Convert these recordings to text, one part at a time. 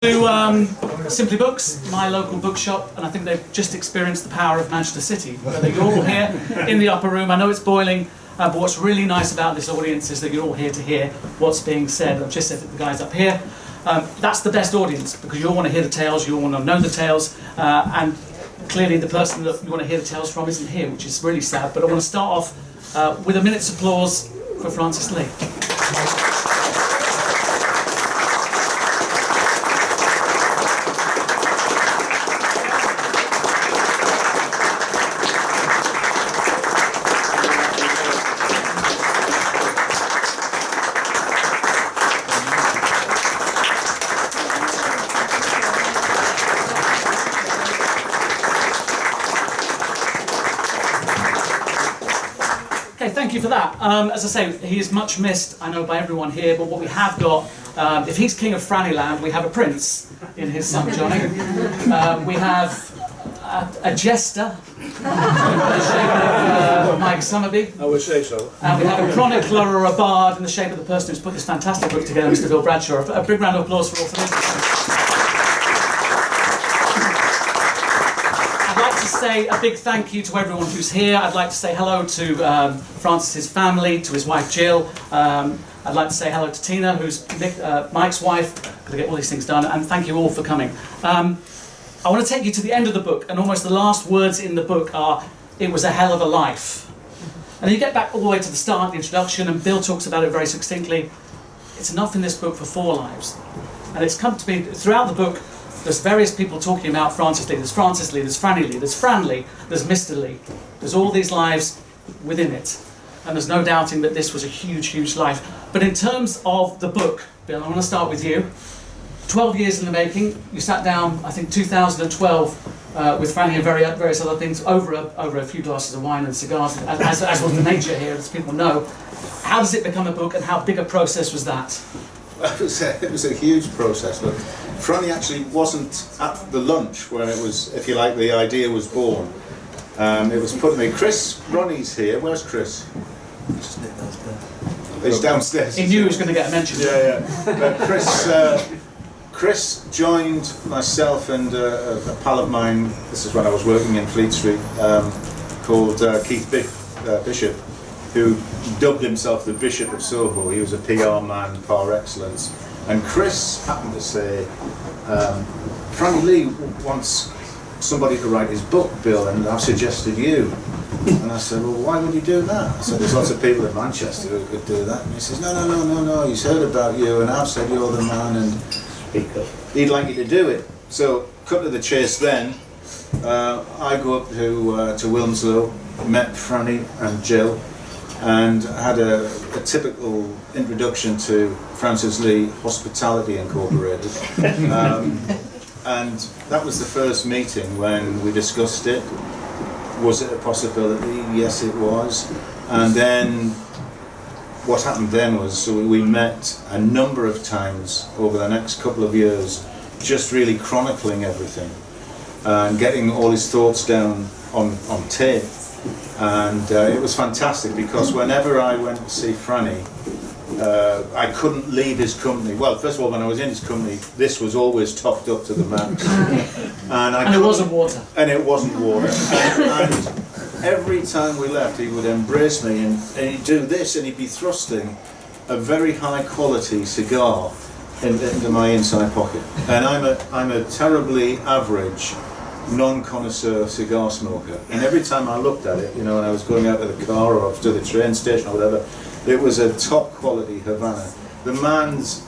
To Simply Books, my local bookshop, and I think they've just experienced the power of Manchester City. Whether you're all here in the upper room, I know it's boiling, but what's really nice about this audience is that you're all here to hear what's being said. I've just said to the guys up here, that's the best audience, because you all want to hear the tales, you all want to know the tales, and clearly the person that you want to hear the tales from isn't here, which is really sad. But I want to start off with a minute's applause for Francis Lee. Thank you for that. As I say, he is much missed, I know, by everyone here, but what we have got, if he's king of Frannyland, we have a prince in his son Johnny. We have a jester in the shape of Mike Summerbee. I would say so. And we have a chronicler or a bard in the shape of the person who's put this fantastic book together, Mr. Bill Bradshaw. A big round of applause for all three. Say a big thank you to everyone who's here. I'd like to say hello to Francis's family, to his wife Jill. I'd like to say hello to Tina, who's Mike's wife. Got to get all these things done, and thank you all for coming. I want to take you to the end of the book, and almost the last words in the book are, "It was a hell of a life." And then you get back all the way to the start, the introduction, and Bill talks about it very succinctly. It's enough in this book for 4 lives. And it's come to be, throughout the book, there's various people talking about Francis Lee. There's Francis Lee, there's Franny Lee, there's Fran Lee, there's Mr. Lee. There's all these lives within it. And there's no doubting that this was a huge, huge life. But in terms of the book, Bill, I want to start with you. 12 years in the making. You sat down, I think, 2012 with Franny and various other things over a few glasses of wine and cigars, as was the nature here, as people know. How does it become a book, and how big a process was that? It was a huge process. Look, Franny actually wasn't at the lunch where it was, if you like, the idea was born. It was put to me. Ronnie's here. Where's Chris? He's downstairs. He knew he was going to get a mention. Yeah. But Chris joined myself and a pal of mine. This is when I was working in Fleet Street, called Keith Bishop, who dubbed himself the Bishop of Soho. He was a PR man par excellence. And Chris happened to say, Franny Lee wants somebody to write his book, Bill, and I've suggested you. And I said, well, why would you do that? I said, there's lots of people in Manchester who could do that. And he says, no, he's heard about you, and I've said you're the man, and he'd like you to do it. So, cut to the chase then, I go up to Wilmslow, met Franny and Jill, and had a typical introduction to Francis Lee Hospitality Incorporated. And that was the first meeting when we discussed it. Was it a possibility? Yes, it was. And then what happened then was, so we met a number of times over the next couple of years, just really chronicling everything and getting all his thoughts down on tape. And it was fantastic, because whenever I went to see Franny, I couldn't leave his company. Well, first of all, when I was in his company, this was always topped up to the max. And it wasn't water. And it wasn't water. And every time we left, he would embrace me and he'd do this, and he'd be thrusting a very high quality cigar into my inside pocket. And I'm a terribly average non-connoisseur cigar smoker, and every time I looked at it, you know, when I was going out to the car or to the train station or whatever, it was a top quality Havana. The man's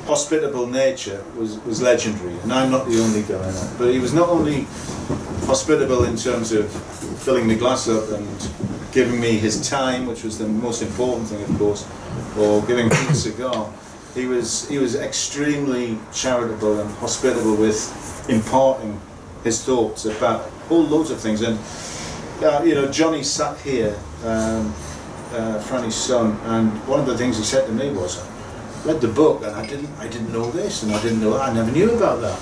hospitable nature was legendary, and I'm not the only guy in that. But he was not only hospitable in terms of filling the glass up and giving me his time, which was the most important thing, of course, or giving me a cigar. He was extremely charitable and hospitable with imparting his thoughts about all loads of things. And you know, Johnny sat here, Franny's son, and one of the things he said to me was, I read the book and I didn't know this, and I didn't know that. I never knew about that.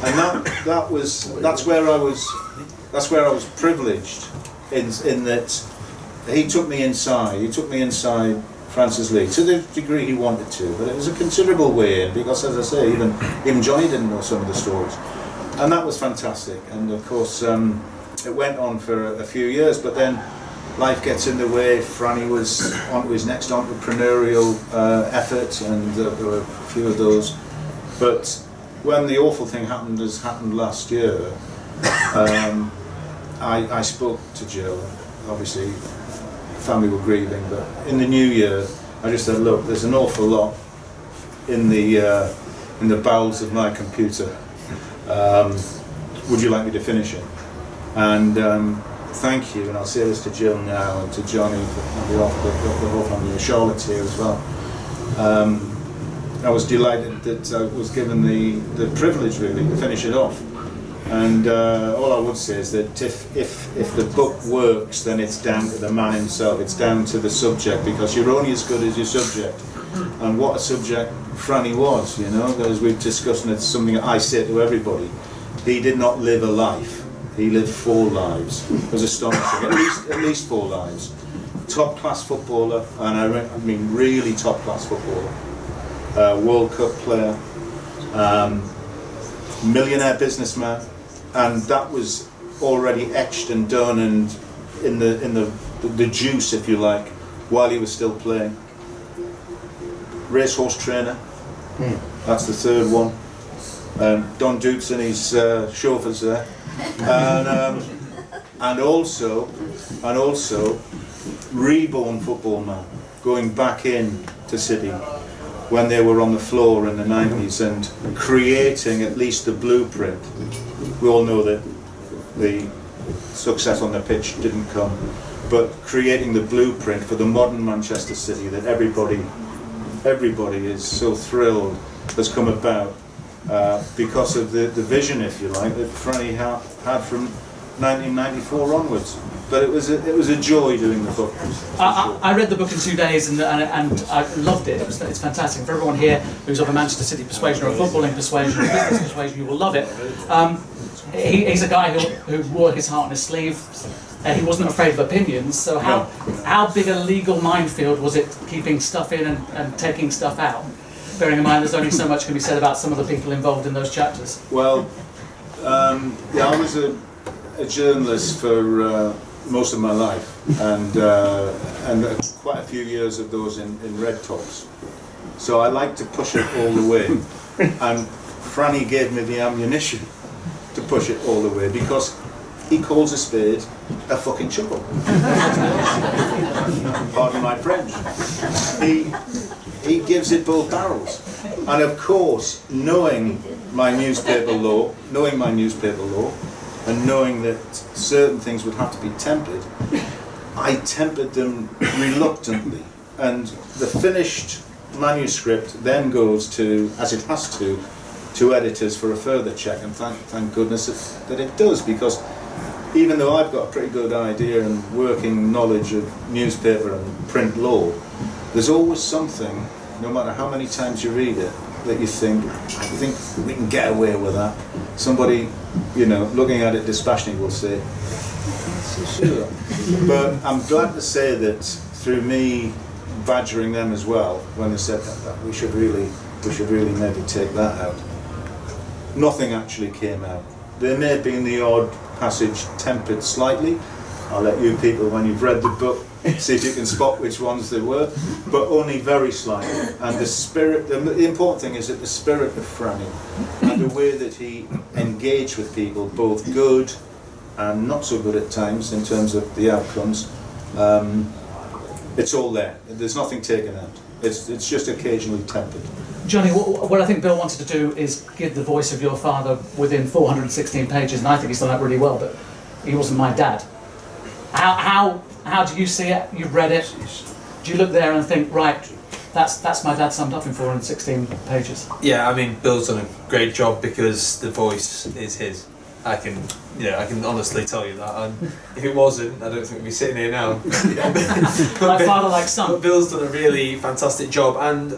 And that's where I was privileged in that he took me inside. He took me inside Francislee to the degree he wanted to, but it was a considerable way in because, as I say, even Johnny didn't know some of the stories, and that was fantastic. And of course, it went on for a few years, but then life gets in the way. Franny was on to his next entrepreneurial effort, and there were a few of those. But when the awful thing happened, as happened last year, I spoke to Jill. Obviously, family were grieving, but in the new year, I just said, look, there's an awful lot in the bowels of my computer. Would you like me to finish it? And thank you, and I'll say this to Jill now and to Johnny and the whole family, Charlotte's here as well. I was delighted that I was given the privilege really to finish it off. And all I would say is that if the book works, then it's down to the man himself, it's down to the subject, because you're only as good as your subject. And what a subject Franny was, you know, as we've discussed, and it's something I say to everybody. He did not live a life, he lived 4 lives. It was astonishing, at least 4 lives. Top class footballer, and I mean really top class footballer. World Cup player, millionaire businessman, and that was already etched and done and in the juice, if you like, while he was still playing. Racehorse trainer, that's the 3rd one. Don Dukes and his chauffeurs there, and also reborn football man, going back in to City when they were on the floor in the 90s and creating at least the blueprint. We all know that the success on the pitch didn't come, but creating the blueprint for the modern Manchester City that everybody is so thrilled has come about because of the vision, if you like, that Franny had from 1994 onwards. But it was a joy doing the book. I read the book in 2 days and I loved it. It's fantastic. For everyone here who's of a Manchester City persuasion or a footballing persuasion or a business persuasion, you will love it. He's a guy who wore his heart on his sleeve. He wasn't afraid of opinions. So how big a legal minefield was it keeping stuff in and taking stuff out? Bearing in mind there's only so much can be said about some of the people involved in those chapters. Well, yeah, I was a journalist for most of my life, and quite a few years of those in Red Tops. So I like to push it all the way, and Franny gave me the ammunition to push it all the way because he calls a spade a fucking chuckle. Pardon my French. He gives it both barrels, and of course, knowing my newspaper law, and knowing that certain things would have to be tempered, I tempered them reluctantly. And the finished manuscript then goes to, as it has to editors for a further check, and thank goodness that it does, because even though I've got a pretty good idea and working knowledge of newspaper and print law, there's always something, no matter how many times you read it, that you think, I think we can get away with that. Somebody, you know, looking at it dispassionately will say, sure. But I'm glad to say that through me badgering them as well, when they said that we should really maybe take that out, nothing actually came out. There may have been the odd passage tempered slightly. I'll let you people, when you've read the book, see if you can spot which ones they were, but only very slightly. And the spirit, the important thing is that the spirit of Franny and the way that he engaged with people, both good and not so good at times in terms of the outcomes, it's all there. There's nothing taken out. It's just occasionally tempered. Johnny, what I think Bill wanted to do is give the voice of your father within 416 pages, and I think he's done that really well, but he wasn't my dad. How do you see it? You've read it. Do you look there and think, right, that's my dad summed up in 416 pages? Yeah, I mean, Bill's done a great job because the voice is his. I can honestly tell you that. And if it wasn't, I don't think we'd be sitting here now. Like father, like son. But Bill's done a really fantastic job, and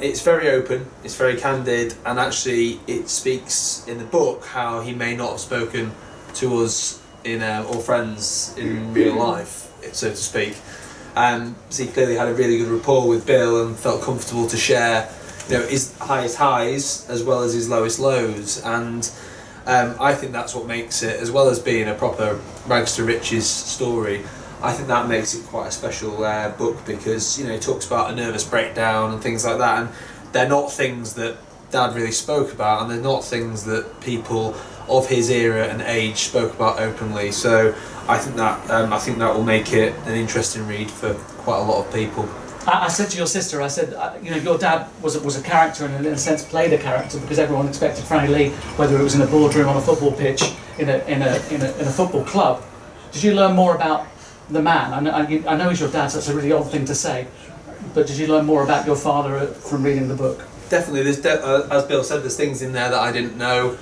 it's very open, it's very candid, and actually it speaks in the book how he may not have spoken to us or friends in real life, so to speak. So he clearly had a really good rapport with Bill and felt comfortable to share, you know, his highest highs as well as his lowest lows. And I think that's what makes it, as well as being a proper rags to riches story, I think that makes it quite a special book, because, you know, he talks about a nervous breakdown and things like that, and they're not things that Dad really spoke about, and they're not things that people of his era and age spoke about openly. So I think that will make it an interesting read for quite a lot of people. I said to your sister, I said, you know, your dad was a character, and in a sense played a character, because everyone expected Franny Lee, whether it was in a boardroom, on a football pitch, in a football club. Did you learn more about the man? I know he's your dad, so it's a really odd thing to say, but did you learn more about your father from reading the book? Definitely, there's as Bill said, there's things in there that I didn't know,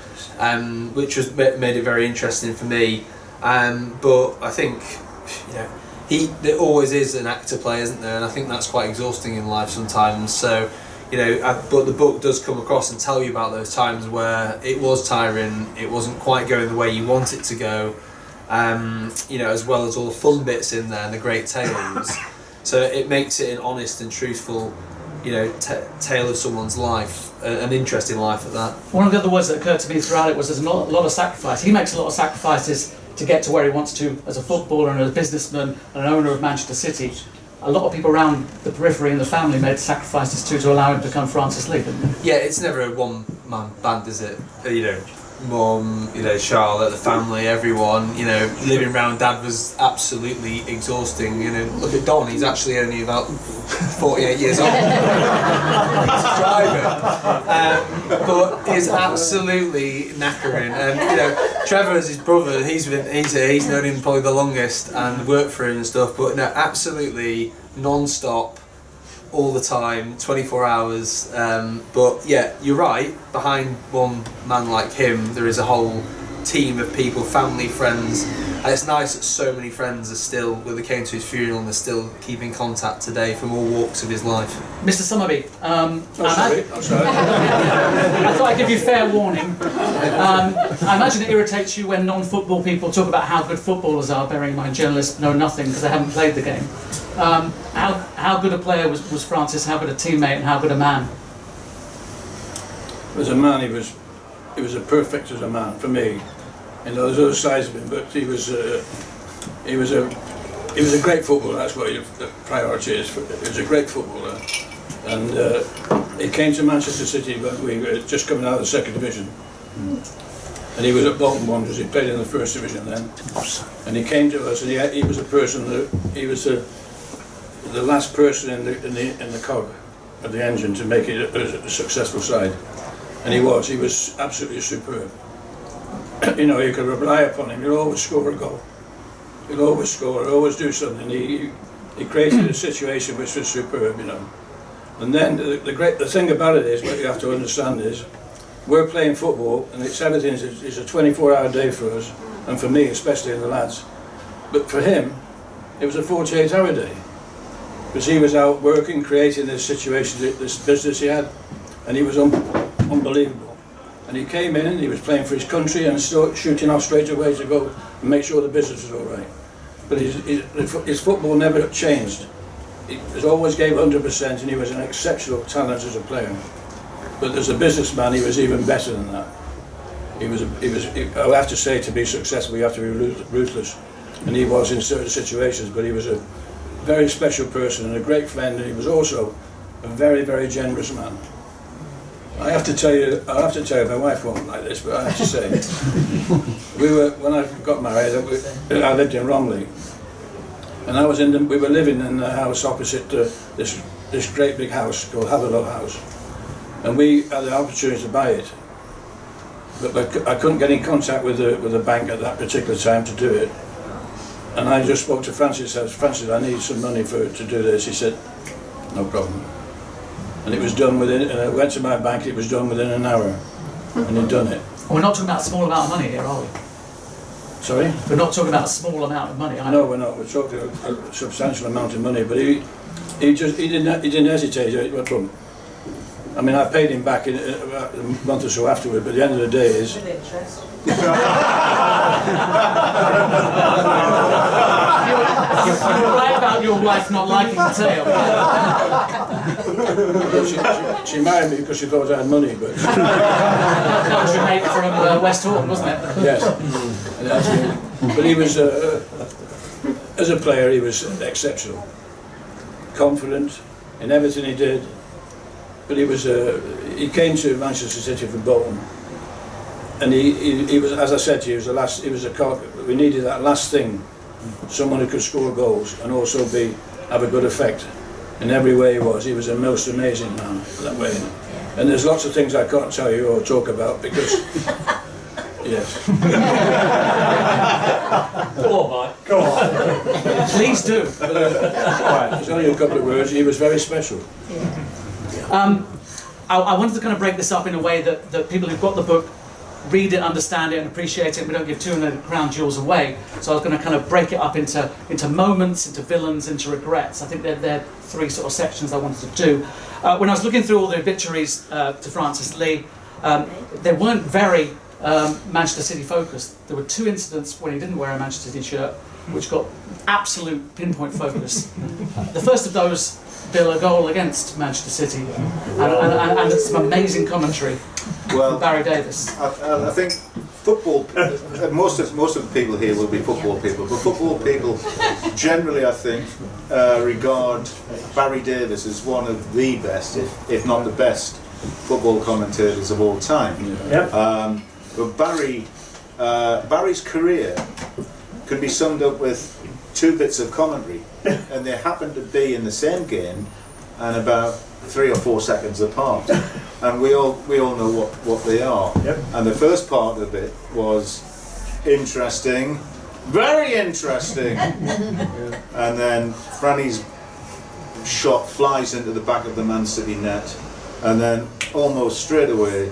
which was made it very interesting for me. But I think, you know, there always is an actor play, isn't there? And I think that's quite exhausting in life sometimes. So, you know, but the book does come across and tell you about those times where it was tiring, it wasn't quite going the way you want it to go. You know, as well as all the fun bits in there and the great tales. So it makes it an honest and truthful, you know, tale of someone's life, an interesting life at that. One of the other words that occurred to me throughout it was there's a lot of sacrifice. He makes a lot of sacrifices to get to where he wants to as a footballer and as a businessman and an owner of Manchester City. A lot of people around the periphery and the family made sacrifices too to allow him to become Francislee, didn't they? Yeah, it's never a one-man band, is it? You know, Mum, you know, Charlotte, the family, everyone, you know, living around Dad was absolutely exhausting. You know, look at Don, he's actually only about 48 years old. He's a driver. But he's absolutely knackering. And, you know, Trevor is his brother, he's known him probably the longest and worked for him and stuff, but no, absolutely non-stop, all the time, 24 hours. But yeah, you're right, behind one man like him there is a whole team of people, family, friends, and it's nice that so many friends are still, well, they came to his funeral and they're still keeping contact today from all walks of his life. Mr. Summerbee, I'm sorry. I thought I'd give you fair warning. I imagine it irritates you when non-football people talk about how good footballers are, bearing in mind journalists know nothing because they haven't played the game. How good a player was Francis, how good a teammate and how good a man? As a man, he was a perfect as a man for me. You know, there's other sides of him, but he was a great footballer. That's what the priority is. He was a great footballer, and he came to Manchester City when we were just coming out of the second division, and he was at Bolton Wanderers. He played in the first division then, and he came to us, and he was a person that he was the last person in the cog of the engine to make it a successful side. And he was absolutely superb. You know, you could rely upon him, he'd always score a goal. He'd always score, always do something. He created a situation which was superb, you know. And then the thing about it is, what you have to understand is, we're playing football and it's a 24-hour day for us, and for me especially, and the lads. But for him, it was a 48-hour day. Because he was out working, creating this situation, this business he had, and he was unbelievable. And he came in and he was playing for his country and still shooting off straight away to go and make sure the business was all right. But his football never changed. He always gave 100%, and he was an exceptional talent as a player. But as a businessman, he was even better than that. I have to say, to be successful, you have to be ruthless. And he was in certain situations, but he was a very special person and a great friend, and he was also a very, very generous man. I have to tell you, my wife won't like this, but I have to say, when I got married, I lived in Romley, and we were living in the house opposite this great big house called Haverlow House, and we had the opportunity to buy it, but I couldn't get in contact with the bank at that particular time to do it, and I just spoke to Francis. I said, Francis, I need some money to do this. He said, no problem. And it was done and I went to my bank, it was done within an hour, and he'd done it. We're not talking about a small amount of money here, are we? Sorry? We're not talking about a small amount of money, are we? No, we're not. We're talking a substantial amount of money, but he didn't hesitate. No problem. I mean, I paid him back in about a month or so afterward, but at the end of the day is... With interest. You're right about your wife not liking the tail. She married me because she thought I had money, but Country mate from West Horton, wasn't it? yes. But he was, as a player, he was exceptional. Confident in everything he did. But he was, he came to Manchester City from Bolton. And he was, as I said to you, he was a cog. We needed that last thing, someone who could score goals and also have a good effect in every way. He was a most amazing man that way. And there's lots of things I can't tell you or talk about because, yes. Go on, Mike. Go on. Please do. There's only a couple of words. He was very special. I wanted to kind of break this up in a way that people who've got the book read it, understand it, and appreciate it. We don't give too many crown jewels away. So I was going to kind of break it up into moments, into villains, into regrets. I think they're three sort of sections I wanted to do. When I was looking through all the obituaries to Francis Lee, they weren't very Manchester City focused. There were 2 incidents when he didn't wear a Manchester City shirt, which got absolute pinpoint focus. The first of those, Bill, a goal against Manchester City, and some amazing commentary from Barry Davis. I think football, most of the people here will be football people, but football people generally, I think, regard Barry Davis as one of the best, if not the best, football commentators of all time. Yep. But Barry's career can be summed up with 2 bits of commentary, and they happen to be in the same game and about 3 or 4 seconds apart, and we all know what they are. Yep. And the first part of it was interesting, very interesting, and then Franny's shot flies into the back of the Man City net, and then almost straight away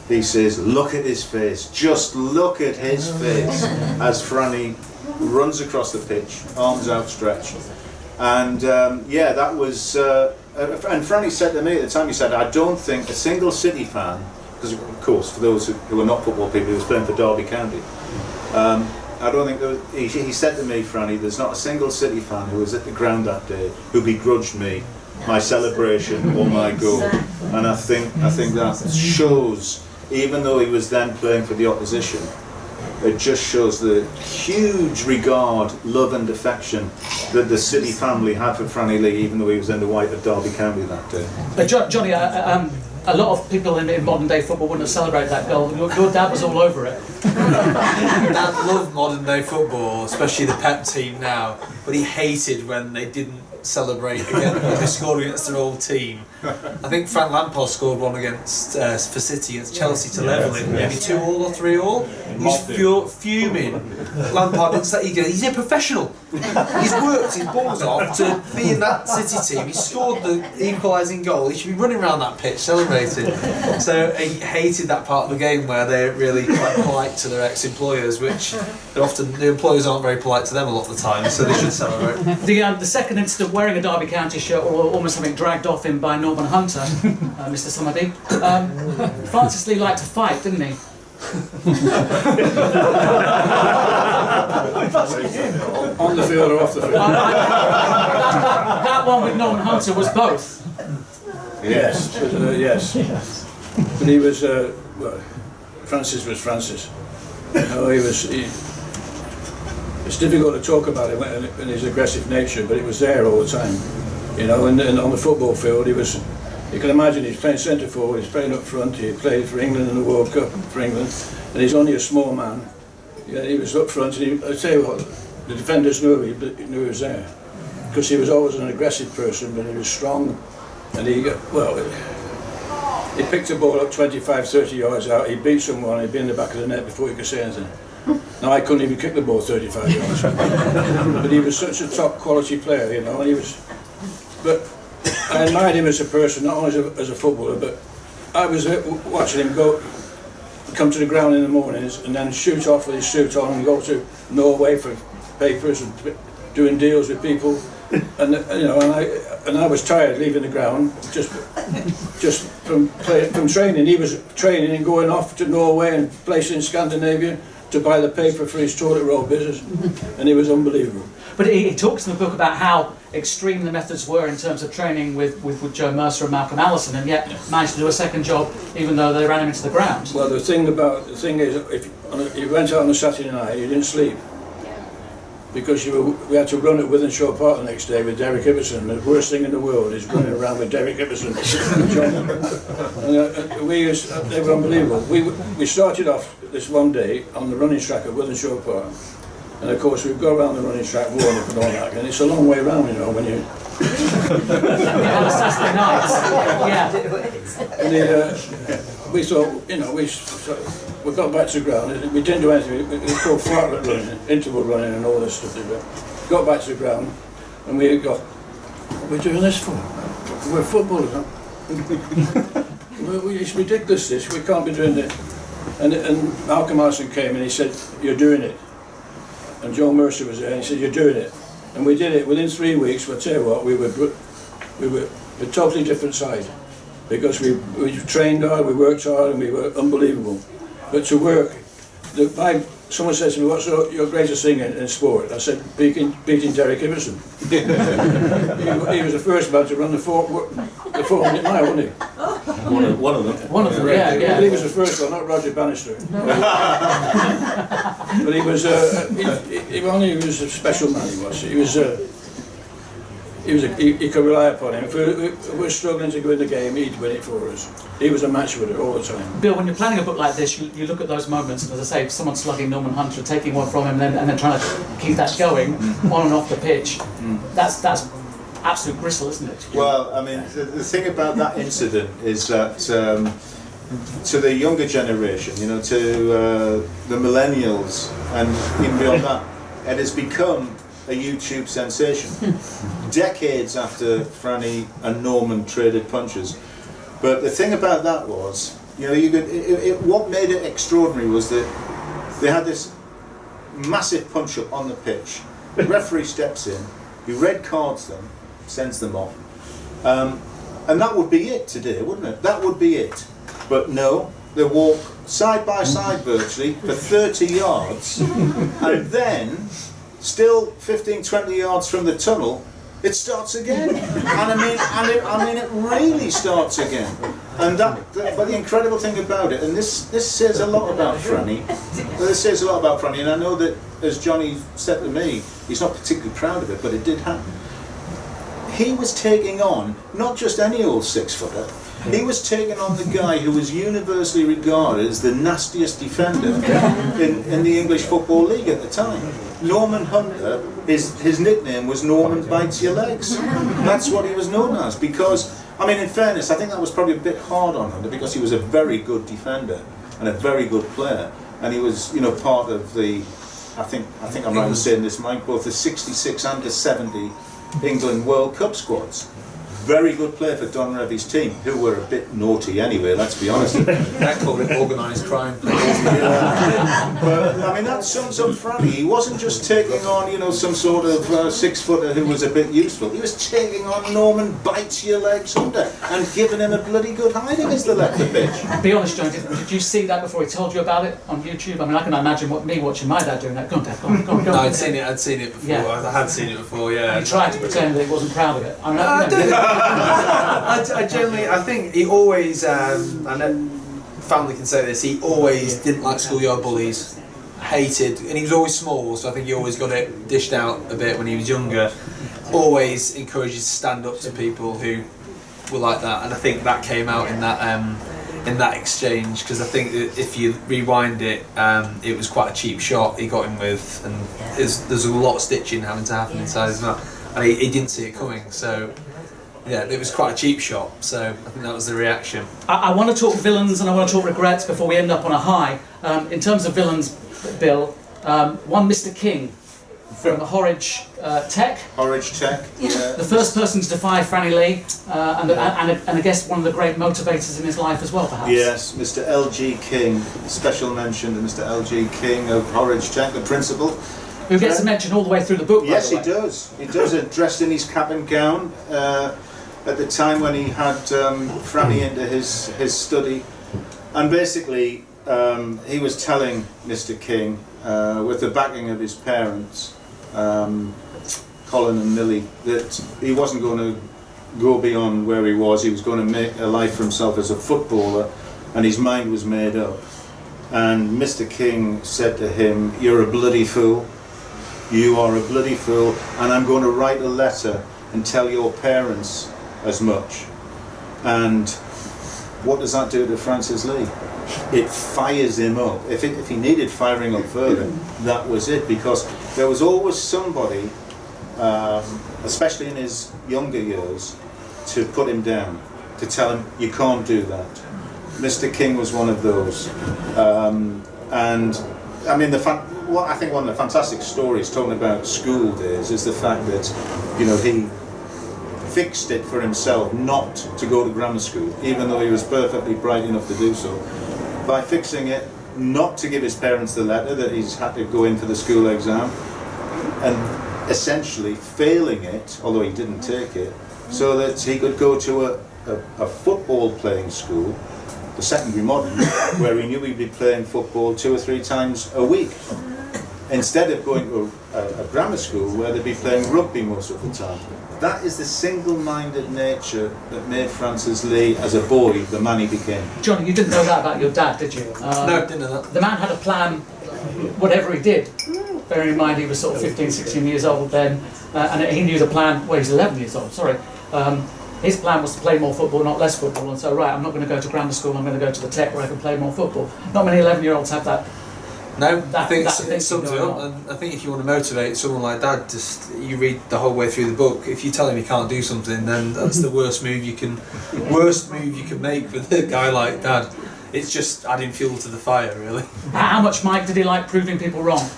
he says, "Look at his face, just look at his face," as Franny runs across the pitch, arms outstretched. And yeah, that was, and Franny said to me at the time, he said, "I don't think a single City fan," because of course for those who are not football people, he was playing for Derby County, I don't think there was, he said to me, "Franny, there's not a single City fan who was at the ground that day who begrudged me my celebration or my goal." And I think that shows, even though he was then playing for the opposition, it just shows the huge regard, love and affection that the City family had for Franny Lee, even though he was in the white at Derby County that day. Johnny, a lot of people in modern day football wouldn't have celebrated that goal. Your dad was all over it. Dad loved modern day football, especially the Pep team now, but he hated when they didn't celebrate again when they scored against their old team. I think Frank Lampard scored one against for City against Chelsea to level it, maybe 2-2 or 3-3. He's fuming. Lampard didn't say, he's a professional. He's worked his balls off to be in that City team. He scored the equalising goal. He should be running around that pitch celebrating. So he hated that part of the game where they're really quite polite to their ex-employers, which often the employers aren't very polite to them a lot of the time, so they should celebrate. The second incident, wearing a Derby County shirt or almost having dragged off him by Norman Hunter, Mr. Summerbee. Francis Lee liked to fight, didn't he? On the field or off the field? That one with Norman Hunter was both. Yes, yes. But he was, well, Francis was Francis. It's difficult to talk about him in his aggressive nature, but it was there all the time. You know, and on the football field, he was. You can imagine he's playing centre forward, he's playing up front. He played for England in the World Cup for England, and he's only a small man. Yeah, he was up front, and I tell you what, the defenders knew he was there because he was always an aggressive person, but he was strong, and he picked the ball up 25-30 yards out. He beat someone, he'd be in the back of the net before he could say anything. Now I couldn't even kick the ball 35 yards, but he was such a top quality player, you know. And he was, but I admired him as a person, not only as a footballer, but I was watching him come to the ground in the mornings and then shoot off with his suit on and go to Norway for papers and doing deals with people, and you know, and I was tired leaving the ground just from training. He was training and going off to Norway and places in Scandinavia, to buy the paper for his toilet roll business, and it was unbelievable. But he talks in the book about how extreme the methods were in terms of training with Joe Mercer and Malcolm Allison, and yet managed to do a second job even though they ran him into the ground. Well, the thing is, if you went out on a Saturday night, you didn't sleep. Because we had to run at Wythenshawe Park the next day with Derek Ibbotson. The worst thing in the world is running around with Derek Ibbotson. They were unbelievable. We started off this one day on the running track at Wythenshawe Park. And of course we'd go around the running track, warm up and all that, and it's a long way round, you know, when you... On a Saturday night, yeah. And we thought, you know, we got back to the ground. We didn't do anything. It was called fartlek running, interval running, and all this stuff. Got back to the ground, and we got. What are we doing this for? We're footballers. Huh? It's ridiculous. This we can't be doing this. And Malcolm Allison came and he said, "You're doing it." And Joe Mercer was there and he said, "You're doing it." And we did it within 3 weeks. I'll tell you what, we were a totally different side. Because we trained hard, we worked hard, and we were unbelievable. But to work, someone says to me, "What's your greatest thing in sport?" I said, beating Derek Ibbotson. he was the first man to run the 400 mile, wasn't he? One of them. One of them, yeah. He was the first one, not Roger Bannister. But he was a special man. He could rely upon him. If we're struggling to win the game, he'd win it for us. He was a match winner all the time. Bill, when you're planning a book like this, you look at those moments, and as I say, someone slugging Norman Hunter, taking one from him, and then trying to keep that going on and off the pitch. That's absolute gristle, isn't it? Well, I mean, the thing about that incident is that to the younger generation, you know, to the millennials, and even beyond that, it has become a YouTube sensation. Decades after Franny and Norman traded punches. But the thing about that was, you know, what made it extraordinary was that they had this massive punch-up on the pitch. The referee steps in, he red cards them, sends them off. And that would be it today, wouldn't it? That would be it. But no, they walk side by side virtually for 30 yards, and then, still 15-20 yards from the tunnel, it starts again. And I mean, it really starts again. And but the incredible thing about it, and this says a lot about Franny. This says a lot about Franny, and I know that, as Johnny said to me, he's not particularly proud of it, but it did happen. He was taking on not just any old 6-footer. He was taking on the guy who was universally regarded as the nastiest defender in the English Football League at the time. Norman Hunter, his nickname was Norman Bites Your Legs. That's what he was known as, because, I mean, in fairness, I think that was probably a bit hard on Hunter, because he was a very good defender and a very good player, and he was, you know, part of the, I think I'm right in saying this, Mike, both the 66 and the 70 England World Cup squads. Very good player for Don Revy's team, who were a bit naughty anyway, let's be honest. That called it organised crime. But I mean, that sums up Franny. He wasn't just taking on, you know, some sort of 6-footer who was a bit useful. He was taking on Norman Bites Your Legs Hunter and giving him a bloody good hiding as they left the pitch. Be honest, John, did you see that before he told you about it on YouTube? I mean, I can imagine me watching my dad doing that. Go on, Dad, go on. No, I'd seen it before. Yeah. I had seen it before, yeah. He tried to pretend that he wasn't proud of it. I mean, I generally, I think he always, and family can say this, he always didn't like schoolyard bullies, hated, and he was always small, so I think he always got it dished out a bit when he was younger. Always encouraged you to stand up to people who were like that, and I think that came out in that exchange, because I think that if you rewind it, it was quite a cheap shot he got him with, and there's a lot of stitching having to happen inside his mouth, and he didn't see it coming, so yeah, it was quite a cheap shot, so I think that was the reaction. I want to talk villains and I want to talk regrets before we end up on a high. In terms of villains, Bill, one Mr. King from Horwich Tech. Horwich Tech, yeah. The first person to defy Franny Lee, and I guess one of the great motivators in his life as well, perhaps. Yes, Mr. L.G. King, special mention to Mr. L.G. King of Horwich Tech, the principal. Who gets a mention all the way through the book, Yes, by the way. he does. He does it, dressed in his cap and gown. At the time when he had Franny into his study, and basically he was telling Mr. King, with the backing of his parents, Colin and Millie, that he wasn't going to go beyond where he was. He was going to make a life for himself as a footballer, and his mind was made up. And Mr. King said to him, "You're a bloody fool. You are a bloody fool, and I'm going to write a letter and tell your parents as much." And what does that do to Francis Lee? It fires him up. If he needed firing up further, that was it, because there was always somebody, especially in his younger years, to put him down, to tell him, "You can't do that." Mr. King was one of those. And I mean, I think one of the fantastic stories talking about school days is the fact that, you know, he fixed it for himself not to go to grammar school, even though he was perfectly bright enough to do so, by fixing it not to give his parents the letter that he's had to go in for the school exam, and essentially failing it, although he didn't take it, so that he could go to a football playing school, the secondary modern, where he knew he'd be playing football 2 or 3 times a week, instead of going to a grammar school where they'd be playing rugby most of the time. That is the single-minded nature that made Francis Lee, as a boy, the man he became. Johnny, you didn't know that about your dad, did you? No, didn't know that. The man had a plan, whatever he did. Bearing in mind he was sort of 15, 16 years old then, and he knew the plan. Well, he's 11 years old, sorry. His plan was to play more football, not less football, and so, right, I'm not going to go to grammar school, I'm going to go to the tech where I can play more football. Not many 11-year-olds have that. No, I think that it sums it up, and I think if you want to motivate someone like Dad, just you read the whole way through the book. If you tell him he can't do something, then that's the worst move you can make with a guy like Dad. It's just adding fuel to the fire, really. How much, Mike, did he like proving people wrong?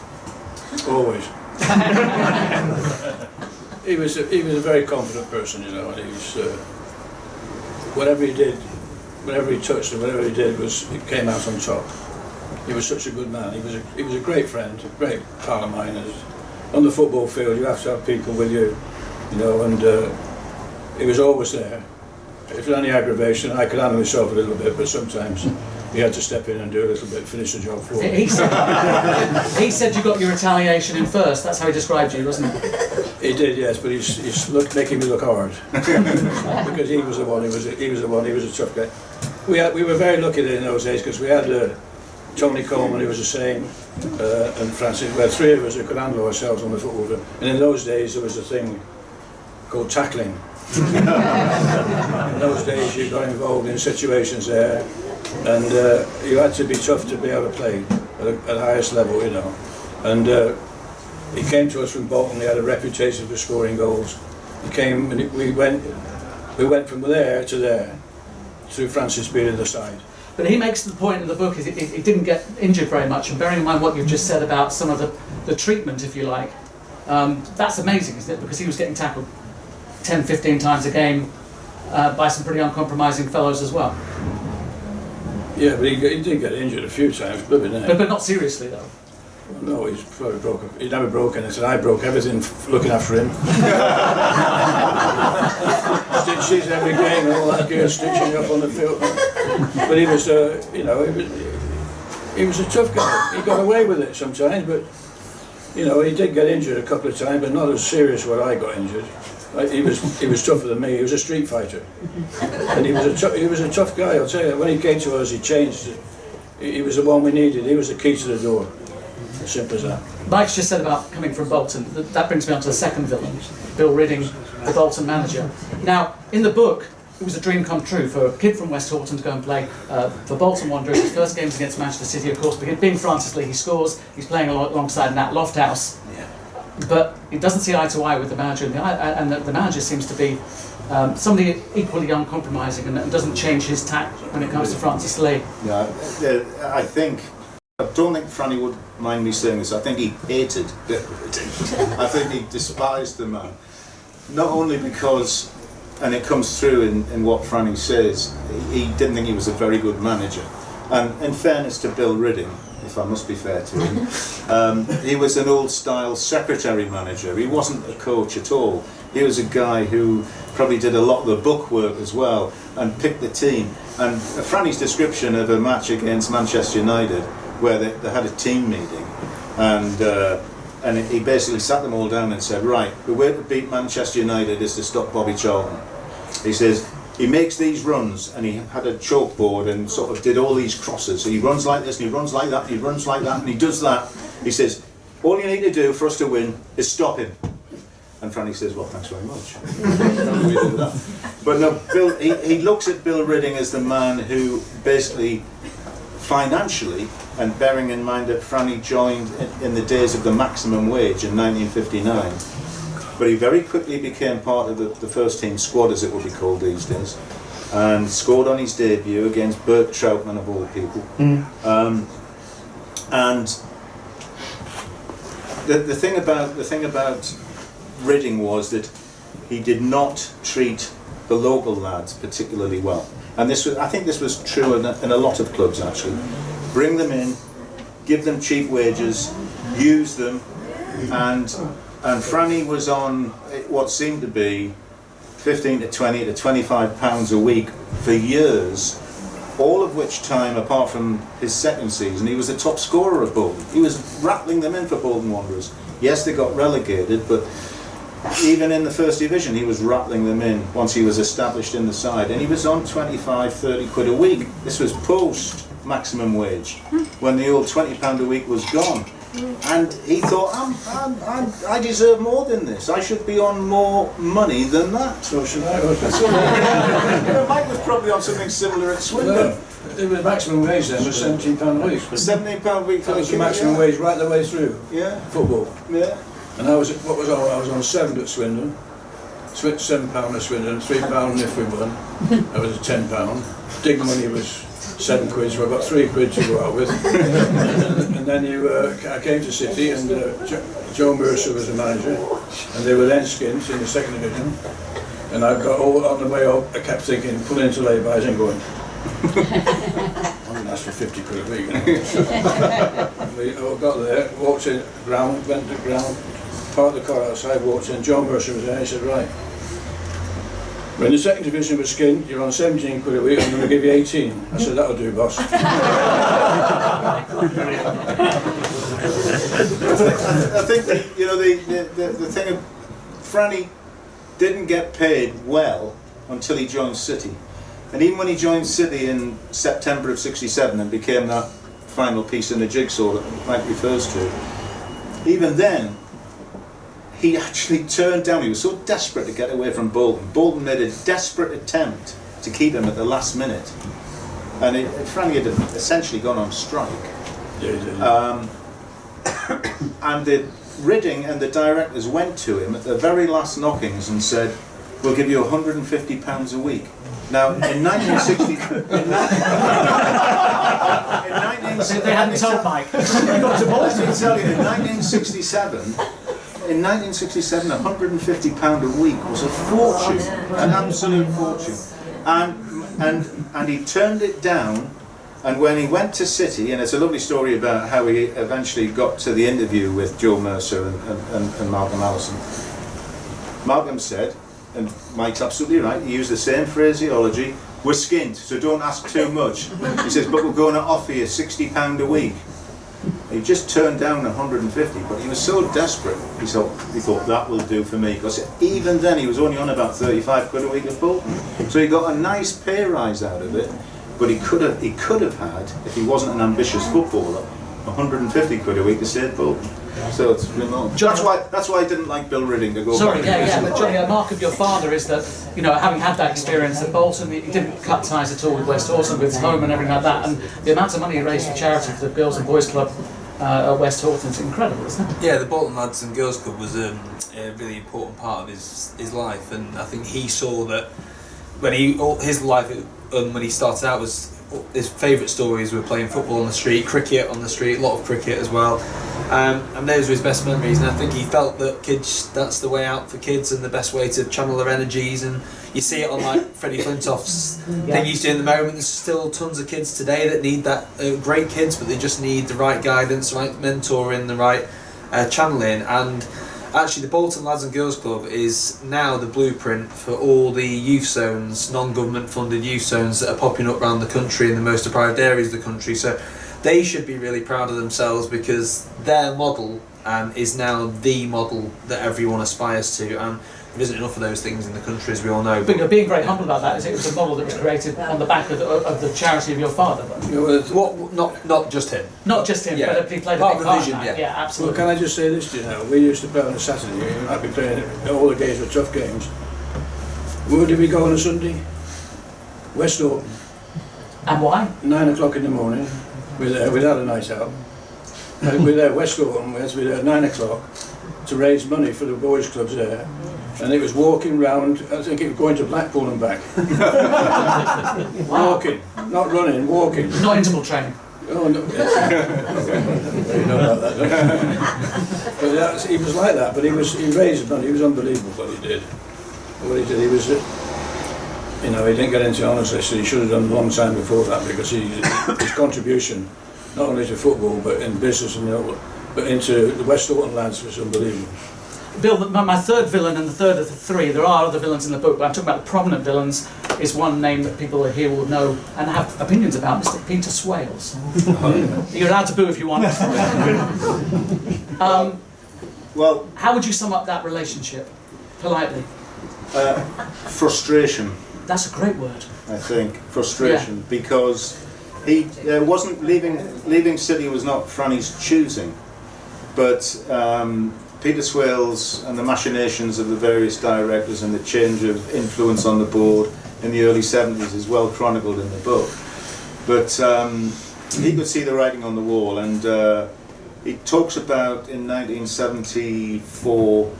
Always. He was a very confident person, you know, and he was whatever he did, whatever he touched and whatever he did it came out on top. He was such a good man. He was a great friend, a great pal of mine. On the football field, you have to have people with you, you know, and he was always there. If there was any aggravation, I could handle myself a little bit, but sometimes he had to step in and do a little bit, finish the job for me. He said you got your retaliation in first. That's how he described you, wasn't it? He did, yes, but he's making me look hard because he was the one. He was a tough guy. We were very lucky in those days because we had Tony Coleman, who was the same, and Francis. We had 3 of us who could handle ourselves on the football field. And in those days, there was a thing called tackling. In those days, you got involved in situations there, and you had to be tough to be able to play at the highest level, you know. And he came to us from Bolton. He had a reputation for scoring goals. He came, and we went from there to there, through Francis being at the side. But he makes the point in the book is he didn't get injured very much, and bearing in mind what you've just said about some of the treatment, if you like, that's amazing, isn't it? Because he was getting tackled 10, 15 times a game by some pretty uncompromising fellows as well. Yeah, but he did get injured a few times, but not seriously though. No, he never broke anything. I broke everything looking after him. Stitches every game and all that gear, stitching up on the field. But he was, you know, he was a tough guy. He got away with it sometimes, but you know, he did get injured a couple of times, but not as serious where I got injured. He was tougher than me. He was a street fighter, and he was a tough guy. I'll tell you. When he came to us, he changed. He was the one we needed. He was the key to the door. As simple as that. Mike's just said about coming from Bolton. That brings me on to the second villain, Bill Ridding, the Bolton manager. Now, in the book, it was a dream come true for a kid from West Horton to go and play for Bolton Wanderers. His first game's against Manchester City, of course. Being Francis Lee, he scores. He's playing alongside Nat Lofthouse. Yeah. But he doesn't see eye to eye with the manager, and the manager seems to be somebody equally uncompromising and doesn't change his tack when it comes to Francis Lee. Yeah, I don't think Franny would mind me saying this. I think he hated Bill Ridding. I think he despised the man. Not only because, and it comes through in what Franny says, he didn't think he was a very good manager. And in fairness to Bill Ridding, if I must be fair to him. He was an old-style secretary manager. He wasn't a coach at all. He was a guy who probably did a lot of the book work as well and picked the team. And Franny's description of a match against Manchester United, where they had a team meeting, and he basically sat them all down and said, right, the way to beat Manchester United is to stop Bobby Charlton. He says, he makes these runs, and he had a chalkboard and sort of did all these crosses. So he runs like this, and he runs like that, and he runs like that, and he does that. He says, all you need to do for us to win is stop him. And Franny says, well, thanks very much. How do we do that? But no, Bill, he looks at Bill Ridding as the man who basically, financially, and bearing in mind that Franny joined in the days of the maximum wage in 1959, but he very quickly became part of the first team squad, as it would be called these days, and scored on his debut against Bert Troutman of all people. And the thing about Ridding was that he did not treat the local lads particularly well, and I think this was true in a lot of clubs actually. Bring them in, give them cheap wages, use them, and Franny was on what seemed to be 15 to 20 to 25 pounds a week for years, all of which time, apart from his second season, he was the top scorer at Bolton. He was rattling them in for Bolton Wanderers. Yes, they got relegated, but even in the first division he was rattling them in once he was established in the side, and he was on 25, 30 quid a week. This was post maximum wage, when the old £20 a week was gone. And he thought, I deserve more than this. I should be on more money than that. So should I? Mike was probably on something similar at Swindon. It was maximum wage then, was £17 a week. £17 a week for That was the maximum wage right the way through. Yeah. Football. Yeah. And I was on 7 at Swindon. £7 at Swindon, £3 if we won. That was £10. Dig money was 7 quid, so I got 3 quid to go out with. And then I came to City, and Joe Mercer was the manager, and they were then skins in the second division. And I got all on the way up, I kept thinking, pull into lay-bys and going. I'm going to ask for 50 quid a week. We all got there, walked in, ground, went to ground, parked the car outside, walked in, John Mercer was there, he said, right, we're in the second division with skin, you're on 17 quid a week, I'm going to give you 18. I said, that'll do, boss. I think that, the thing of Franny didn't get paid well until he joined City. And even when he joined City in September of '67 and became that final piece in the jigsaw that Mike refers to, even then, he actually turned down. He was so desperate to get away from Bolton. Bolton made a desperate attempt to keep him at the last minute. And Franny had essentially gone on strike. Yeah, he did. And the Ridding and the directors went to him at the very last knockings and said, we'll give you £150 a week. Now, in 1960... They hadn't told Mike. In 1967... In 1967, £150 a week was a fortune, an absolute fortune, and he turned it down. And when he went to City, and it's a lovely story about how he eventually got to the interview with Joe Mercer and Malcolm Allison. Malcolm said, and Mike's absolutely right, he used the same phraseology, we're skint, so don't ask too much. He says, but we're going to offer you £60 a week. He just turned down 150, but he was so desperate, he thought that will do for me, because even then he was only on about 35 quid a week at Bolton. So he got a nice pay rise out of it, but he could have had, if he wasn't an ambitious footballer, 150 quid a week to stay at Bolton. So it's remote. That's why I didn't like Bill Ridding to go Sorry, back. but Johnny, a mark of your father is that, having had that experience at Bolton, he didn't cut ties at all with West Horton, with home and everything like that, and the amount of money he raised for charity for the Girls and Boys Club at West Horton is incredible, isn't it? Yeah, the Bolton Lads and Girls Club was a really important part of his life, and I think he saw that when he started out, was his favourite stories were playing football on the street, cricket on the street, a lot of cricket as well, And those were his best memories, and I think he felt that that's the way out for kids and the best way to channel their energies. And you see it on like Freddie Flintoff's thing he's doing at the moment. There's still tons of kids today that need that, great kids, but they just need the right guidance, the right mentoring, the right channeling. And actually the Bolton Lads and Girls Club is now the blueprint for all the youth zones, non-government funded youth zones that are popping up around the country in the most deprived areas of the country. So they should be really proud of themselves, because their model is now the model that everyone aspires to, and there isn't enough of those things in the country, as we all know. But you're being very humble about that, is it was a model that was created on the back of the charity of your father? Not just him. Not just him, Yeah. but he played a Part big of the part vision, in that. yeah. Absolutely. Well, can I just say this to you now? We used to play on a Saturday, and I'd be playing, all the games were tough games. Where did we go on a Sunday? West Orton. And why? 9 o'clock in the morning. We're there, we'd had a night out. And we're there, West Orton, we're there at 9 o'clock to raise money for the boys' clubs there. And it was walking round, I think it was going to Blackpool and back. Wow. Walking, not running, walking. Not interval training. Oh, no. You know about that, don't you? But he was like that, but he raised money, he was unbelievable what he did. What he did, he was, you know, he didn't get into honours list, so he should have done a long time before that, because his contribution, not only to football, but in business and but into the West Orton lads was unbelievable. Bill, my third villain and the third of the three, there are other villains in the book, but I'm talking about the prominent villains, is one name that people here will know and have opinions about, Mr. Peter Swales. You're allowed to boo if you want. Well, how would you sum up that relationship, politely? frustration, That's a great word. I think. Frustration, because he wasn't leaving City was not Franny's choosing, but Peter Swales and the machinations of the various directors and the change of influence on the board in the early 70s is well chronicled in the book. But he could see the writing on the wall, and he talks about in 1974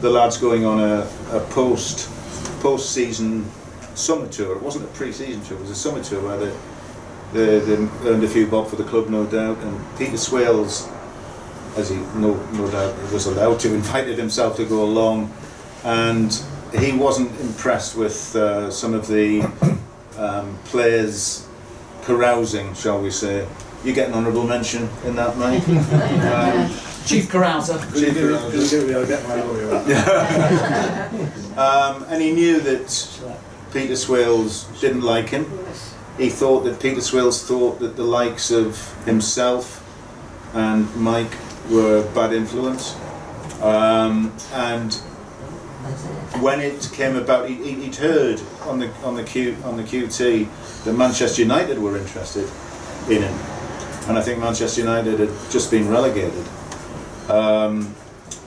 the lads going on a post-season summer tour. It wasn't a pre-season tour, it was a summer tour where they earned a few bob for the club, no doubt, and Peter Swales, as he no doubt was allowed to, invited himself to go along, and he wasn't impressed with some of the players carousing, shall we say. You get an honourable mention in that, Mike. Chief Carouser. And he knew that Peter Swales didn't like him. He thought that Peter Swales thought that the likes of himself and Mike were bad influence. And when it came about, he'd heard on the QT that Manchester United were interested in him, and I think Manchester United had just been relegated.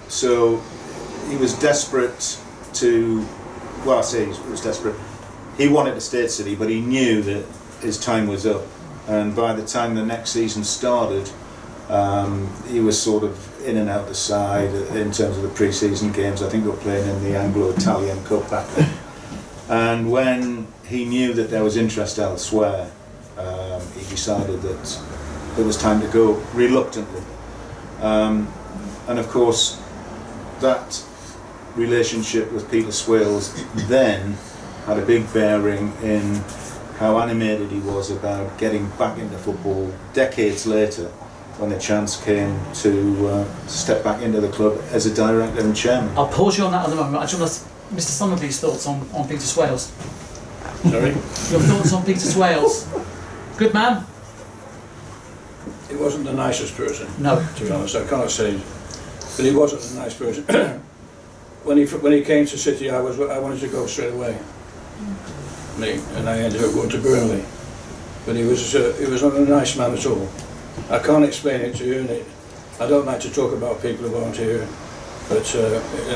So he was desperate to, well, I say he was desperate. He wanted to stay at City, but he knew that his time was up. And by the time the next season started, he was sort of in and out the side in terms of the pre-season games. I think they were playing in the Anglo-Italian Cup back then. And when he knew that there was interest elsewhere, he decided that it was time to go, reluctantly. And of course, that relationship with Peter Swales then had a big bearing in how animated he was about getting back into football decades later, when the chance came to step back into the club as a director and chairman. I'll pause you on that at the moment. I just want Mr. Summerbee's thoughts on Peter Swales. Sorry? Your thoughts on Peter Swales? Good man? He wasn't the nicest person. No. To be honest, I can't say. But he wasn't a nice person. When he came to City, I wanted to go straight away. And I ended up going to Burnley. But he was not a nice man at all. I can't explain it to you, and I don't like to talk about people who aren't here, but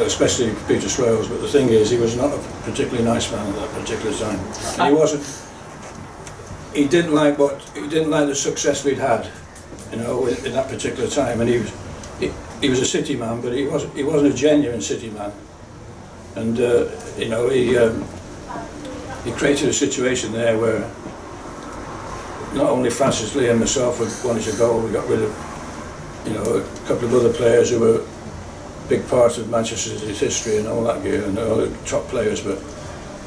especially Peter Swales. But the thing is, he was not a particularly nice man at that particular time. And he wasn't. He didn't like the success we'd had, in that particular time. And he was a City man, but he wasn't a genuine City man. And he created a situation there where not only Francislee and myself wanted to go, we got rid of you know, a couple of other players who were big part of Manchester's history and all that gear, and all the top players, but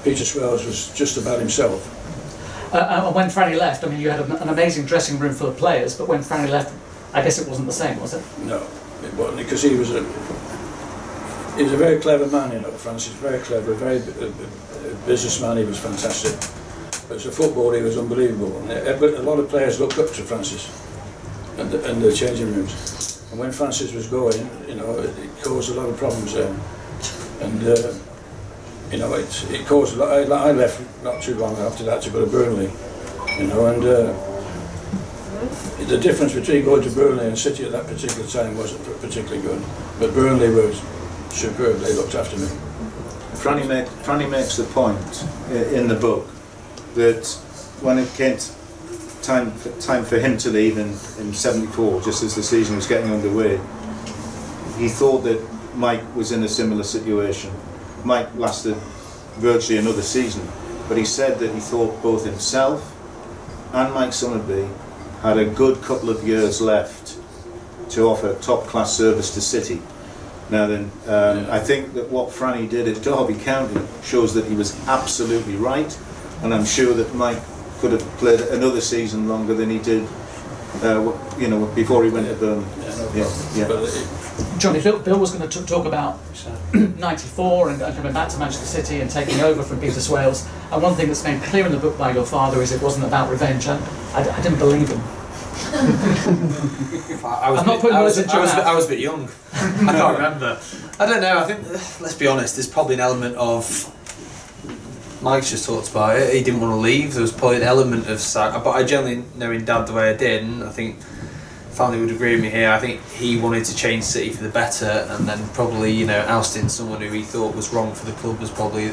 Peter Swells was just about himself. And when Franny left, I mean, you had an amazing dressing room full of players, but when Franny left, I guess it wasn't the same, was it? No, it wasn't, because he was a very clever man, you know, Francis, very clever, a businessman. He was fantastic. But as a footballer, he was unbelievable. But a lot of players looked up to Francis and the changing rooms. And when Francis was going, you know, it caused a lot of problems there. And you know, it caused a lot. I left not too long after that to go to Burnley, you know, and the difference between going to Burnley and City at that particular time wasn't particularly good. But Burnley was superb. They looked after me. Franny makes the point in the book that when it came time for him to leave in '74, just as the season was getting underway, he thought that Mike was in a similar situation. Mike lasted virtually another season, but he said that he thought both himself and Mike Summerbee had a good couple of years left to offer top-class service to City. Now then, I think that what Franny did at Derby County shows that he was absolutely right, and I'm sure that Mike could have played another season longer than he did, you know, before he went to Burnley. Johnny, Bill was going to talk about '94 and coming back to Manchester City and taking over from Peter Swales. And one thing that's made clear in the book by your father is it wasn't about revenge. I didn't believe him. I was a bit young. I can't remember. I don't know. I think, let's be honest, there's probably an element of, Mike's just talked about it, he didn't want to leave. There was probably an element of, but I generally, knowing Dad the way I did, and I think family would agree with me here, I think he wanted to change City for the better, and then probably, you know, ousting someone who he thought was wrong for the club was probably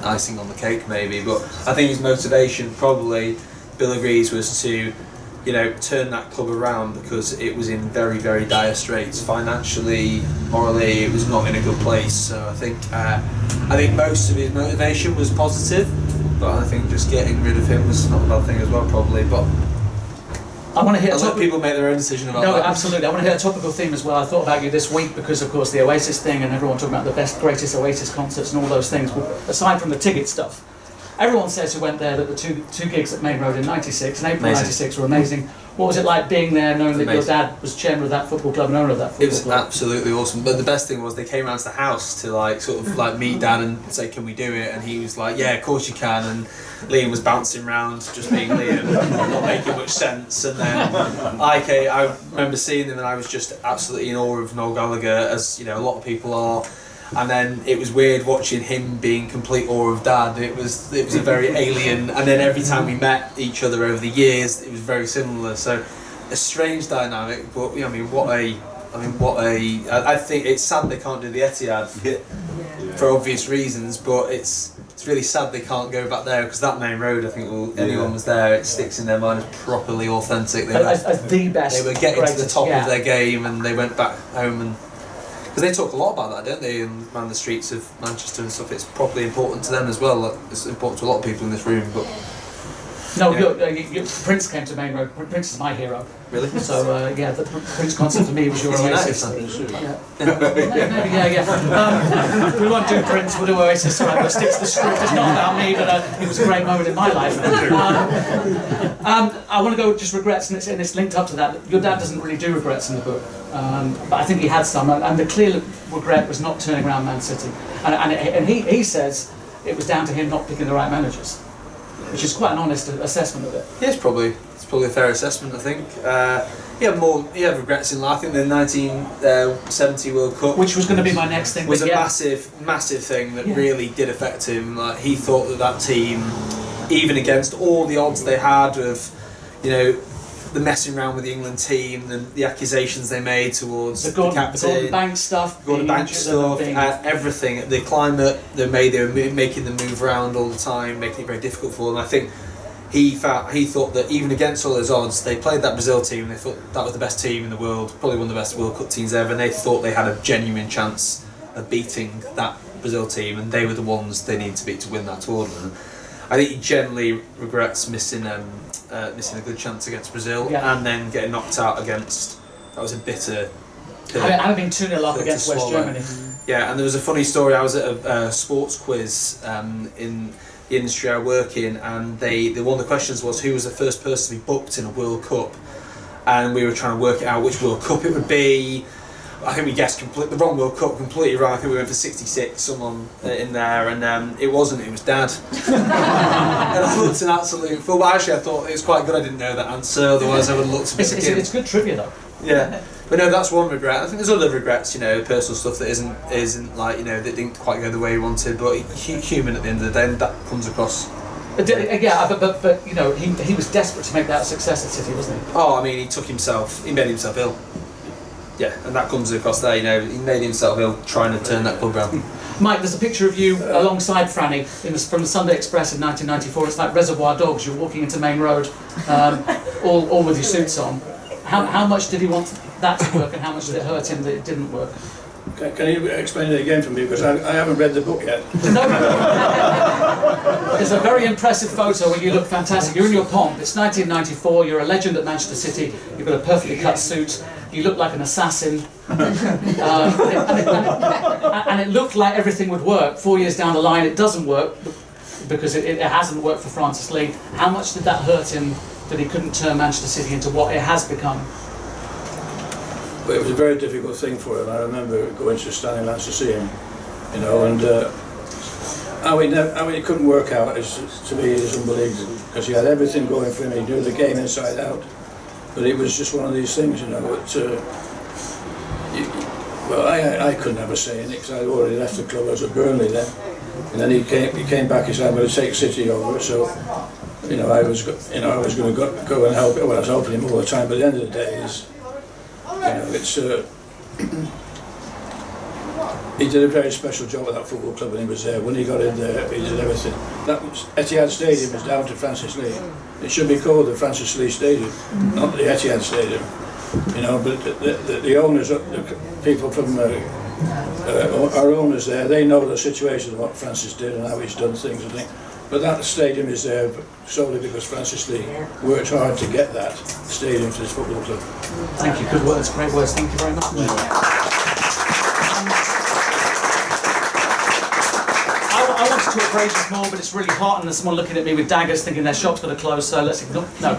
icing on the cake maybe. But I think his motivation probably, Bill agrees, was to, you know, turn that club around, because it was in very, very dire straits financially, morally. It was not in a good place. So I think most of his motivation was positive, but I think just getting rid of him was not a bad thing as well, probably. But I want to hear. Let people make their own decision about that. No, absolutely. I want to hear a topical theme as well. I thought about you this week because, of course, the Oasis thing and everyone talking about the best, greatest Oasis concerts and all those things. But aside from the ticket stuff, everyone says who went there that the two gigs at Main Road in '96 and April '96 were amazing. What was it like being there, knowing that your dad was chairman of that football club and owner of that football club? It was absolutely awesome. But the best thing was they came around to the house to meet Dad and say, "Can we do it?" And he was like, "Yeah, of course you can." And Liam was bouncing around, just being Liam, not making much sense. And then I remember seeing them, and I was just absolutely in awe of Noel Gallagher, as you know, a lot of people are. And then it was weird watching him being complete awe of Dad. It was a very alien. And then every time we met each other over the years, it was very similar. So a strange dynamic. But I think it's sad they can't do the Etihad for obvious reasons. But it's really sad they can't go back there, because that Main Road, I think, anyone was there, it sticks in their mind as properly authentic. As the best. They were getting to the top of their game, and they went back home and. Because they talk a lot about that, don't they, around the streets of Manchester and stuff. It's probably important to them as well. Like, it's important to a lot of people in this room. But no, Prince came to Main Road. Prince is my hero. Really? So the Prince concert for me was your Oasis. We won't do Prince. We'll do Oasis. We'll stick to the script. It's not about me, but it was a great moment in my life. I want to go just regrets, and it's linked up to that. Your dad doesn't really do regrets in the book. But I think he had some, and the clear regret was not turning around Man City. And he says it was down to him not picking the right managers, which is quite an honest assessment of it. Yeah, it's probably a fair assessment, I think. He had regrets in life. I think the 1970 World Cup, which was going to be my next thing, was a massive thing that really did affect him. Like, he thought that team, even against all the odds they had of, you know, the messing around with the England team, the accusations they made towards the captain, the Gordon Banks stuff, everything, the climate they were making them move around all the time, making it very difficult for them. I think he thought that even against all those odds, they played that Brazil team, they thought that was the best team in the world, probably one of the best World Cup teams ever, and they thought they had a genuine chance of beating that Brazil team, and they were the ones they needed to beat to win that tournament. I think he generally regrets missing a good chance against Brazil, and then getting knocked out against That was a bitter. Having been 2-0 up to against West swallow. Germany. Yeah, and there was a funny story. I was at a sports quiz in the industry I work in, and one of the questions was who was the first person to be booked in a World Cup, and we were trying to work it out which World Cup it would be. I think we guessed the wrong World Cup, completely wrong. I think we went for 66, someone in there, and it wasn't, it was Dad. And I looked an absolute fool, but actually I thought it was quite good I didn't know that answer, otherwise I would have looked a bit It's good trivia though. Yeah, but no, that's one regret. I think there's other regrets, personal stuff that isn't like, that didn't quite go the way you wanted, but human at the end of the day, and that comes across. Yeah, but he was desperate to make that a success at City, wasn't he? Oh, I mean, he made himself ill. Yeah, and that comes across there, he made himself ill trying to turn that club round. Mike, there's a picture of you alongside Franny from the Sunday Express in 1994. It's like Reservoir Dogs. You're walking into Main Road, all with your suits on. How much did he want that to work, and how much did it hurt him that it didn't work? Can you explain it again for me, because I haven't read the book yet. No. There's a very impressive photo where you look fantastic. You're in your pomp. It's 1994. You're a legend at Manchester City. You've got a perfectly cut suit. You look like an assassin. And it looked like everything would work. 4 years down the line, it doesn't work because it hasn't worked for Francis Lee. How much did that hurt him that he couldn't turn Manchester City into what it has become? But it was a very difficult thing for him. I remember going to Stanley Lance to see him, and how he couldn't work out to me is unbelievable, because he had everything going for him. He knew the game inside out, but it was just one of these things, I couldn't have a say in it because I'd already left the club. I was at Burnley then, and then he came back. He said, "I'm going to take City over." So, I was going to go and help. Well, I was helping him all the time. But at the end of the day, he did a very special job at that football club when he was there. When he got in there, he did everything. That was, Etihad Stadium was down to Francis Lee. It should be called the Francis Lee Stadium, not the Etihad Stadium. But the owners, the people from our owners there, they know the situation of what Francis did and how he's done things and things. But that stadium is there solely because Francis Lee worked hard to get that stadium for his football club. Thank you, good words, great words, thank you very much. I wanted to appraise this more, but it's really hot and there's someone looking at me with daggers thinking their shop's going to close, so let's ignore. No.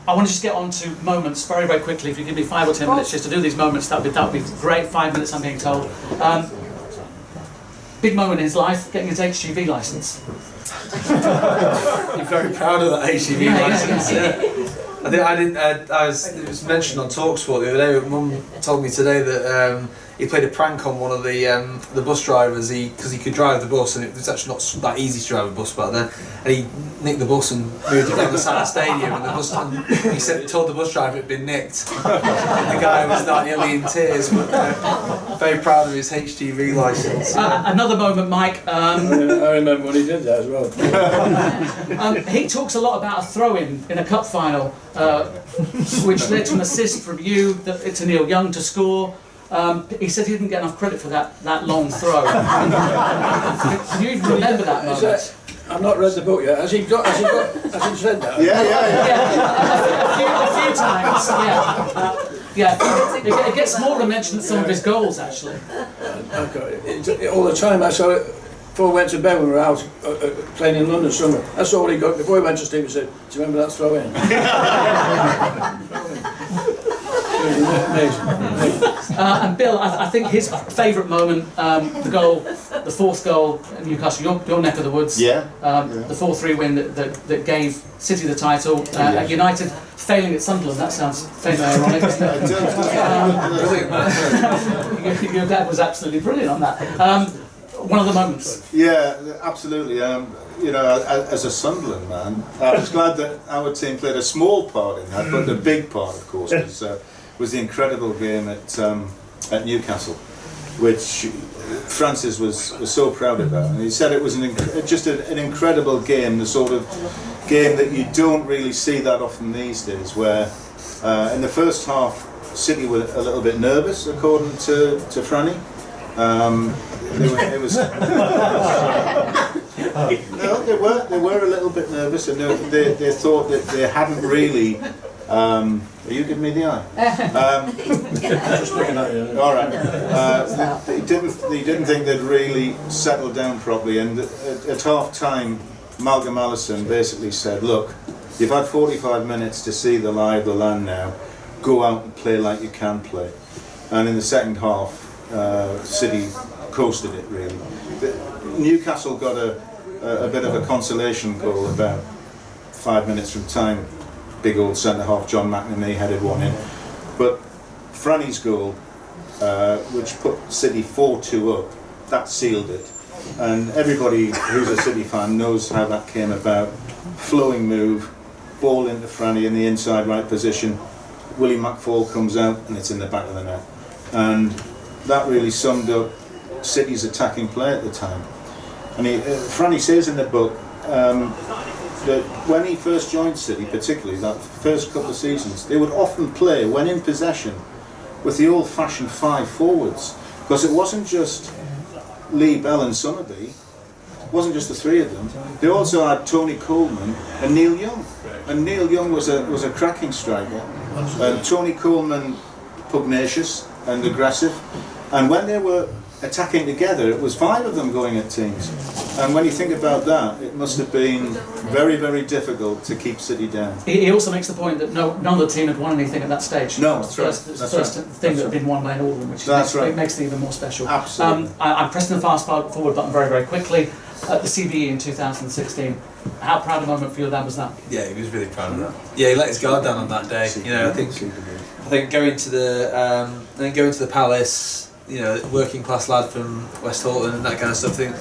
I want to just get on to moments very, very quickly. If you give me 5 or 10 minutes just to do these moments, that would be great. 5 minutes, I'm being told. Big moment in his life, getting his HGV licence. You're very proud of that HGV licence. Yeah. It was mentioned on TalkSport the other day. Mum told me today that he played a prank on one of the bus drivers because he could drive the bus, and it was actually not that easy to drive a bus back then. And he nicked the bus and moved it down the side of the stadium. And he told the bus driver it had been nicked. And the guy was not nearly in tears, but very proud of his HGV licence. Another moment, Mike. I remember when he did that as well. He talks a lot about a throw-in in a cup final, which led to an assist from you to Neil Young to score. He said he didn't get enough credit for that long throw. Can you even remember that moment? I've not read the book yet. Has he said that? Yeah. A few times, yeah. It gets more of a mention than some of his goals, actually. All the time I saw it. Before we went to bed, when we were out playing in London summer, that's all he got. Before he went to sleep, he said, "Do you remember that throw in?" Amazing. And Bill, I think his favourite moment, the fourth goal at Newcastle, your neck of the woods. Yeah. The 4-3 win that gave City the title. At United, failing at Sunderland. That sounds fairly ironic, doesn't it? Your dad was absolutely brilliant on that. One of the moments. Yeah, absolutely. As a Sunderland man, I was glad that our team played a small part in that, but the big part, of course, was the incredible game at Newcastle, which Francis was so proud about. And he said it was just an incredible game, the sort of game that you don't really see that often these days, where in the first half, City were a little bit nervous, according to Franny. They were a little bit nervous, and they thought that they hadn't really Are you giving me the eye? Just looking at you. All right. They didn't think they'd really settled down properly, and at half time, Malcolm Allison basically said, "Look, you've had 45 minutes to see the lie of the land now. Go out and play like you can play." And in the second half, City coasted it really. Newcastle got a bit of a consolation goal about 5 minutes from time. Big old centre half John McNamee headed one in, but Franny's goal, which put City 4-2 up, that sealed it. And everybody who's a City fan knows how that came about. Flowing move, ball into Franny in the inside right position. Willie McFall comes out and it's in the back of the net. And that really summed up City's attacking play at the time. And Franny says in the book that when he first joined City, particularly that first couple of seasons, they would often play, when in possession, with the old-fashioned 5 forwards. Because it wasn't just Lee, Bell and Summerbee, it wasn't just the 3 of them. They also had Tony Coleman and Neil Young. And Neil Young was a cracking striker. Tony Coleman, pugnacious and aggressive. And when they were attacking together, it was 5 of them going at teams. And when you think about that, it must have been very, very difficult to keep City down. He also makes the point that none of the team had won anything at that stage. No, it's that's the right. first thing that had been won by an Alderman, which makes it even more special. Absolutely. I'm pressing the fast forward button very, very quickly. At the CBE in 2016, how proud a moment for your dad was that? Yeah, he was really proud of that. Yeah, he let his guard down on that day. You know, I think going to the Palace, you know, working class lad from West Horton and that kind of stuff. I think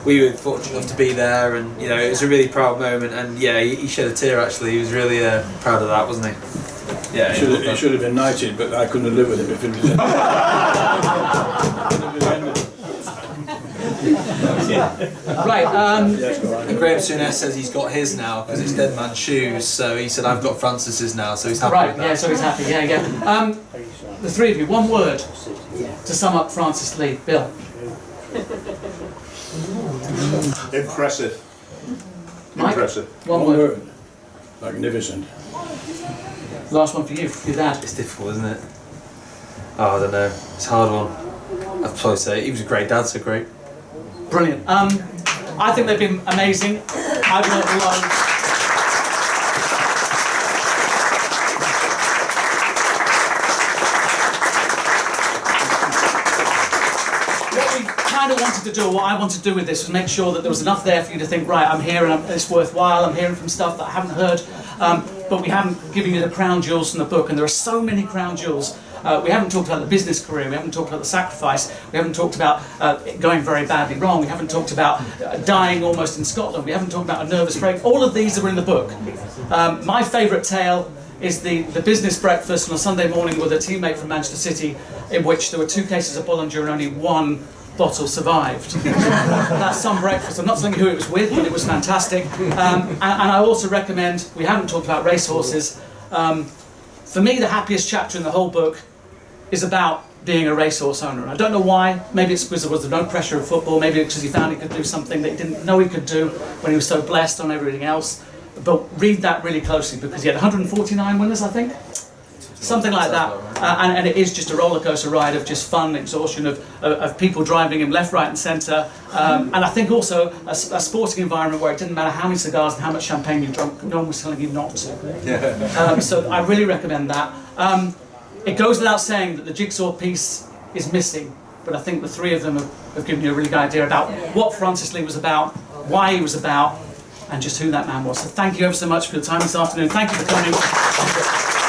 we were fortunate enough to be there, and you know, it was a really proud moment. And yeah, he shed a tear actually. He was really proud of that, wasn't he? Yeah, He should have been knighted, but I couldn't live with him if it was. Right. And Graham Souness says he's got his now because it's Dead Man's Shoes. So he said I've got Francis's now, so he's happy. Right. with that. Yeah. So he's happy. Yeah. The 3 of you, one word to sum up Francis Lee. Bill. Impressive. Mike? Impressive. One word. Magnificent. Last one for you, your dad. It's difficult, isn't it? Oh, I don't know. It's a hard one. I'd probably say he was a great dad, so great. Brilliant. I think they've been amazing. I've learned loads. What wanted to do, what I wanted to do with this was make sure that there was enough there for you to think, right, I'm here and it's worthwhile, I'm hearing from stuff that I haven't heard, but we haven't given you the crown jewels from the book, and there are so many crown jewels. We haven't talked about the business career, we haven't talked about the sacrifice, we haven't talked about it going very badly wrong, we haven't talked about dying almost in Scotland, we haven't talked about a nervous break. All of these are in the book. My favourite tale is the business breakfast on a Sunday morning with a teammate from Manchester City, in which there were 2 cases of Bollinger and only 1 bottle survived. That's some breakfast. I'm not saying who it was with, but it was fantastic. And I also recommend, we haven't talked about racehorses. For me, the happiest chapter in the whole book is about being a racehorse owner. And I don't know why. Maybe it's because there was no pressure of football. Maybe it's because he found he could do something that he didn't know he could do when he was so blessed on everything else. But read that really closely, because he had 149 winners, I think. Something like that, and it is just a roller coaster ride of just fun, exhaustion of people driving him left, right and centre, and I think also a sporting environment where it didn't matter how many cigars and how much champagne you drank, no one was telling you not to. So I really recommend that. It goes without saying that the jigsaw piece is missing, but I think the 3 of them have given you a really good idea about what Francis Lee was about, why he was about, and just who that man was. So thank you ever so much for your time this afternoon. Thank you for coming.